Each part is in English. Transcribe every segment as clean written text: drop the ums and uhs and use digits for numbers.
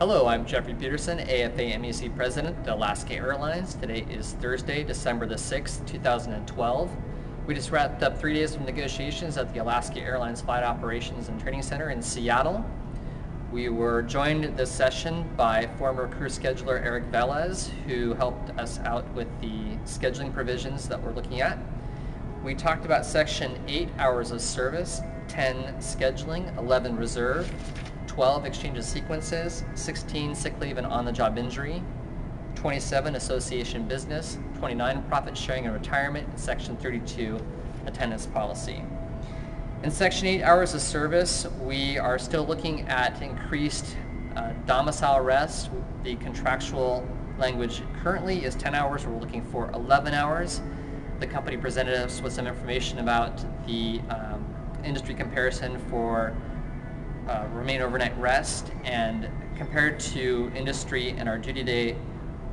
Hello, I'm Jeffrey Peterson, AFA MEC President at Alaska Airlines. Today is Thursday, December the 6th, 2012. We just wrapped up 3 days of negotiations at the Alaska Airlines Flight Operations and Training Center in Seattle. We were joined this session by former crew scheduler Eric Velez, who helped us out with the scheduling provisions that we're looking at. We talked about Section 8, Hours of Service, 10 Scheduling, 11 Reserve, 12 Exchange of Sequences, 16 Sick Leave and On-the-Job Injury, 27 Association Business, 29 Profit Sharing and Retirement, and Section 32 Attendance Policy. In Section 8, Hours of Service, we are still looking at increased domicile rest. The contractual language currently is 10 hours. We're looking for 11 hours. The company presented us with some information about the industry comparison for remain overnight rest, and compared to industry and our duty day,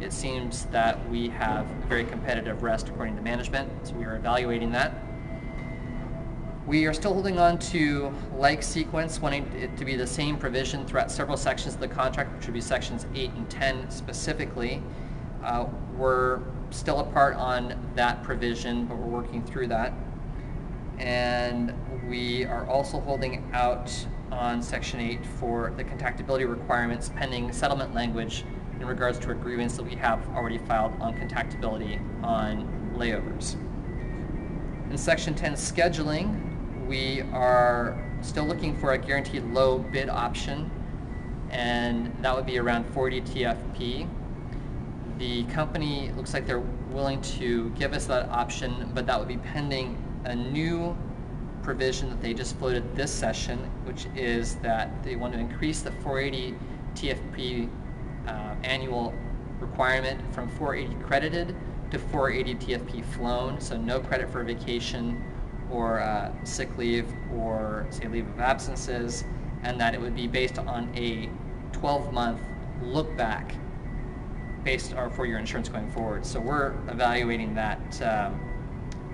it seems that we have very competitive rest according to management, so we are evaluating that. We are still holding on to like sequence, wanting it to be the same provision throughout several sections of the contract, which would be sections 8 and 10 specifically. We're still apart on that provision, but we're working through that. And we are also holding out on Section 8 for the contactability requirements pending settlement language in regards to a grievance that we have already filed on contactability on layovers. In Section 10 scheduling, we are still looking for a guaranteed low bid option, and that would be around 40 TFP. The company looks like they're willing to give us that option, but that would be pending a new provision that they just floated this session, which is that they want to increase the 480 TFP annual requirement from 480 credited to 480 TFP flown, so no credit for vacation or sick leave or, say, leave of absences, and that it would be based on a 12-month look back based for your insurance going forward. So we're evaluating that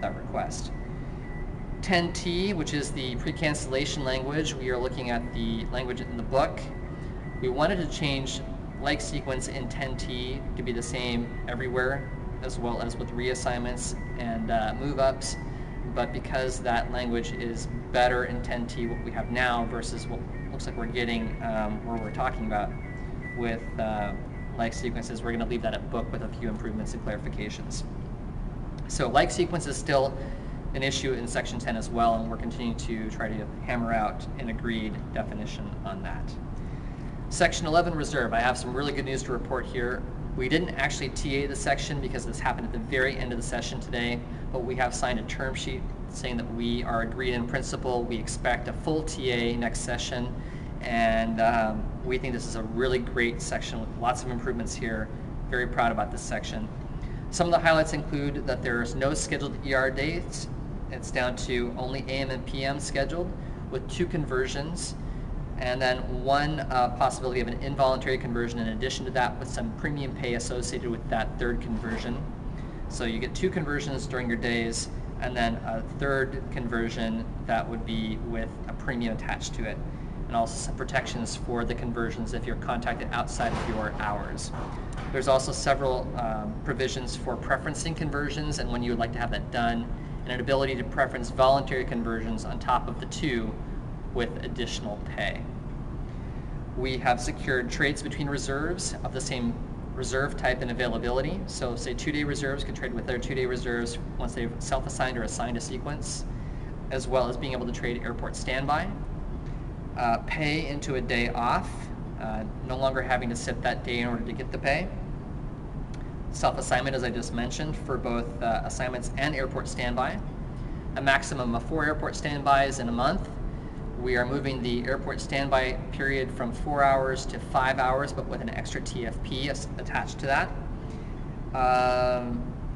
request. 10T, which is the pre-cancellation language, we are looking at the language in the book. We wanted to change like sequence in 10T to be the same everywhere, as well as with reassignments and move-ups, but because that language is better in 10T, what we have now, versus what looks like we're getting, where we're talking about with like sequences, we're going to leave that at book with a few improvements and clarifications. So like sequence is still an issue in Section 10 as well, and we're continuing to try to hammer out an agreed definition on that. Section 11 Reserve, I have some really good news to report here. We didn't actually TA the section because this happened at the very end of the session today, but we have signed a term sheet saying that we are agreed in principle. We expect a full TA next session, and we think this is a really great section with lots of improvements here. Very proud about this section. Some of the highlights include that there's no scheduled ER dates. It's down to only AM and PM scheduled with 2 conversions, and then one possibility of an involuntary conversion in addition to that, with some premium pay associated with that 3rd conversion. So you get 2 conversions during your days, and then a 3rd conversion that would be with a premium attached to it, and also some protections for the conversions if you're contacted outside of your hours. There's also several provisions for preferencing conversions and when you would like to have that done, and an ability to preference voluntary conversions on top of the 2 with additional pay. We have secured trades between reserves of the same reserve type and availability. So say 2-day reserves can trade with their 2-day reserves once they've self-assigned or assigned a sequence, as well as being able to trade airport standby. Pay into a day off, no longer having to sit that day in order to get the pay. Self-assignment, as I just mentioned, for both assignments and airport standby. A maximum of 4 airport standbys in a month. We are moving the airport standby period from 4 hours to 5 hours, but with an extra TFP attached to that.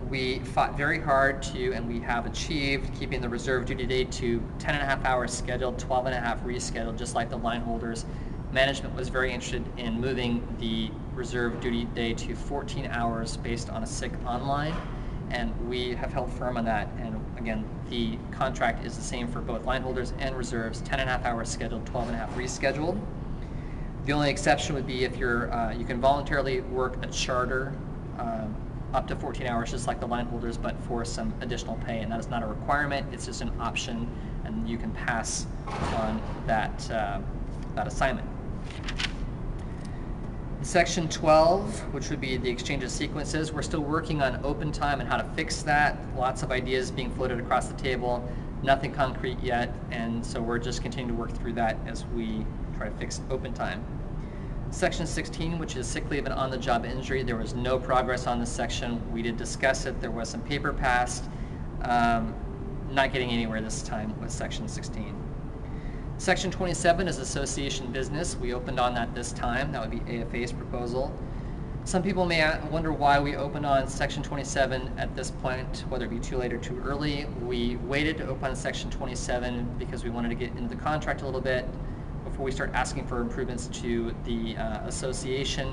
We fought very hard to, and we have achieved, keeping the reserve duty day to 10.5 hours scheduled, 12.5 rescheduled, just like the line holders. Management was very interested in moving the reserve duty day to 14 hours based on a sick online, and we have held firm on that. And again, the contract is the same for both line holders and reserves, 10.5 hours scheduled, 12.5 rescheduled. The only exception would be if you can voluntarily work a charter up to 14 hours, just like the line holders, but for some additional pay, and that is not a requirement. It's just an option, and you can pass on that assignment. Section 12, which would be the exchange of sequences, we're still working on open time and how to fix that. Lots of ideas being floated across the table, nothing concrete yet, and so we're just continuing to work through that as we try to fix open time. Section 16, which is sick leave and on-the-job injury, there was no progress on this section. We did discuss it. There was some paper passed. Not getting anywhere this time with Section 16. Section 27 is association business. We opened on that this time. That would be AFA's proposal. Some people may wonder why we opened on Section 27 at this point, whether it be too late or too early. We waited to open Section 27 because we wanted to get into the contract a little bit before we start asking for improvements to the association.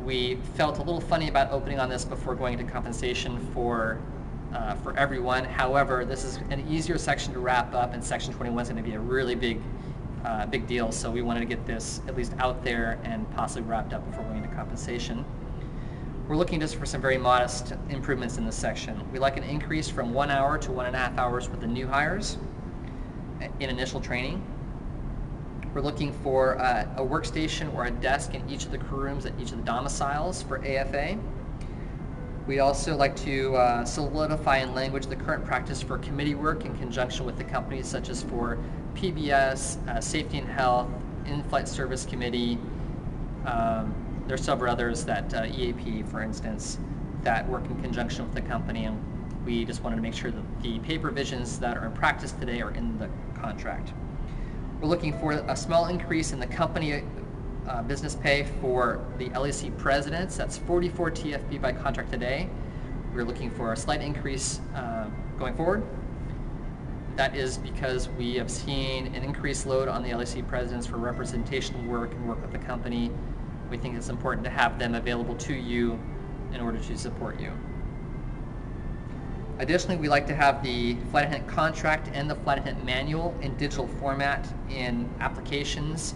We felt a little funny about opening on this before going into compensation for everyone. However, this is an easier section to wrap up, and Section 21 is going to be a really big deal, so we wanted to get this at least out there and possibly wrapped up before going into compensation. We're looking just for some very modest improvements in this section. We like an increase from 1 hour to 1.5 hours for the new hires in initial training. We're looking for a workstation or a desk in each of the crew rooms at each of the domiciles for AFA. We also like to solidify in language the current practice for committee work in conjunction with the companies, such as for PBS, Safety and Health, In-Flight Service Committee. There's several others that EAP, for instance, that work in conjunction with the company, and we just wanted to make sure that the pay provisions that are in practice today are in the contract. We're looking for a small increase in the company business pay for the LEC presidents. That's 44 TFB by contract today. We're looking for a slight increase going forward. That is because we have seen an increased load on the LEC presidents for representational work and work with the company. We think it's important to have them available to you in order to support you. Additionally, we like to have the flight attendant contract and the flight attendant manual in digital format in applications,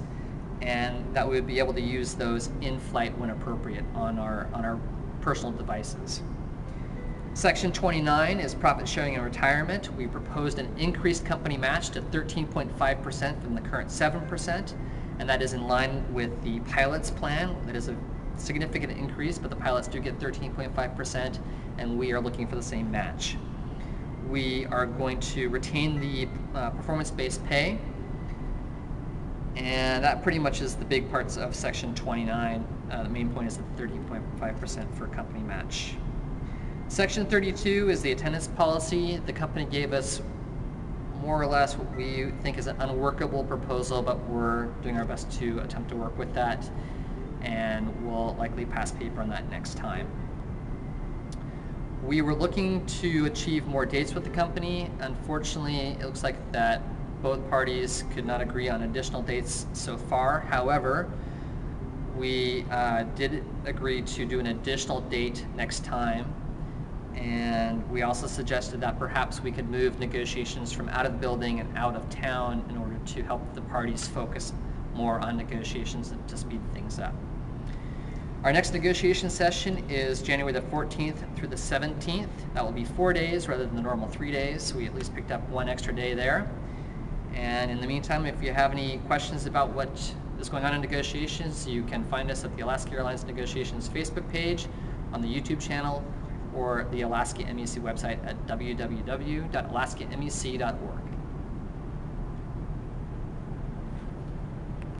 and that we would be able to use those in flight when appropriate on our personal devices. Section 29 is profit sharing and retirement. We proposed an increased company match to 13.5% from the current 7%, and that is in line with the pilot's plan. That is a significant increase, but the pilots do get 13.5%, and we are looking for the same match. We are going to retain the performance-based pay, and that pretty much is the big parts of Section 29. The main point is the 13.5% for company match. Section 32 is the attendance policy. The company gave us more or less what we think is an unworkable proposal, but we're doing our best to attempt to work with that, and we'll likely pass paper on that next time. We were looking to achieve more dates with the company. Unfortunately, it looks like that both parties could not agree on additional dates so far. However, we did agree to do an additional date next time, and we also suggested that perhaps we could move negotiations from out of the building and out of town in order to help the parties focus more on negotiations and to speed things up. Our next negotiation session is January the 14th through the 17th. That will be 4 days rather than the normal 3 days, so we at least picked up 1 extra day there. And in the meantime, if you have any questions about what is going on in negotiations, you can find us at the Alaska Airlines Negotiations Facebook page, on the YouTube channel, or the Alaska MEC website at www.alaska-mec.org.